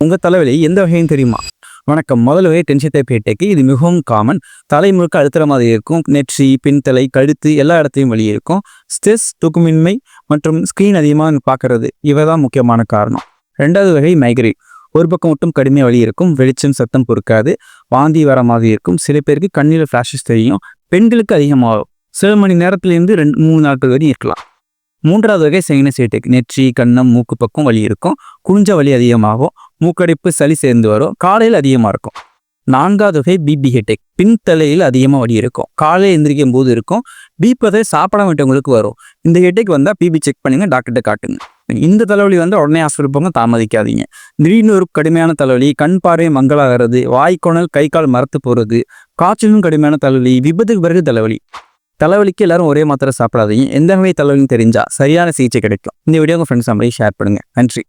உங்க தலைவலி எந்த வகைன்னு தெரியுமா? வணக்கம். முதல் வகை டென்ஷன் டைப் ஹெட்டேக். இது மிகவும் காமன். தலை முழுக்க அழுத்துற மாதிரி இருக்கும். நெற்றி, பின்தலை, கழுத்து எல்லா இடத்தையும் வலி இருக்கும். ஸ்ட்ரெஸ், தூக்கமின்மை மற்றும் ஸ்க்ரீன் அதிகமாக பார்க்கறது இவைதான் முக்கியமான காரணம். ரெண்டாவது வகை மைக்ரேன். ஒரு பக்கம் மட்டும் கடுமையாக வலி இருக்கும். வெளிச்சம், சத்தம் பொறுக்காது. வாந்தி வர மாதிரி இருக்கும். சில பேருக்கு கண்ணில் ஃப்ளாஷஸ் தெரியும். பெண்களுக்கு அதிகமாகும். சில மணி நேரத்திலிருந்து 2-3 நாட்கள் வரை இருக்கலாம். மூன்றாவது வகை சைனஸ் ஹெட்டேக். நெற்றி, கன்னம், மூக்கு பக்கம் வலி இருக்கும். குஞ்ச வலி அதிகமாகும். மூக்கடைப்பு, சளி சேர்ந்து வரும். காலையில் அதிகமாக இருக்கும். நான்காவது வகை பிபி ஹெட்டேக். பின்தலையில் அதிகமாக வலி இருக்கும். காலையில் எந்திரிக்கும் போது இருக்கும். பீப்பதை சாப்பிட வேண்டியவங்களுக்கு வரும். இந்த ஹெட்டேக் வந்தால் பிபி செக் பண்ணுங்க, டாக்டர்கிட்ட காட்டுங்க. இந்த தலைவலி உடனே ஹாஸ்பிட்டல் போங்க, தாமதிக்காதீங்க. திடீர்னு ஒரு கடுமையான தலைவலி, கண் பார்வை மங்கலாகிறது, வாய்க்கோணல், கை கால் மரத்து போகிறது, காய்ச்சலும் கடுமையான தலைவலி, விபத்துக்கு பிறகு தலைவலி. தலைவலிக்கு எல்லாரும் ஒரே மாத்திரை சாப்பிடாதீங்க. எந்த வகை தலைவலின்னு தெரிஞ்சா சரியான சிகிச்சை கிடைக்கும். இந்த வீடியோ உங்கள் ஃப்ரெண்ட்ஸ் நம்பரை ஷேர் பண்ணுங்க. நன்றி.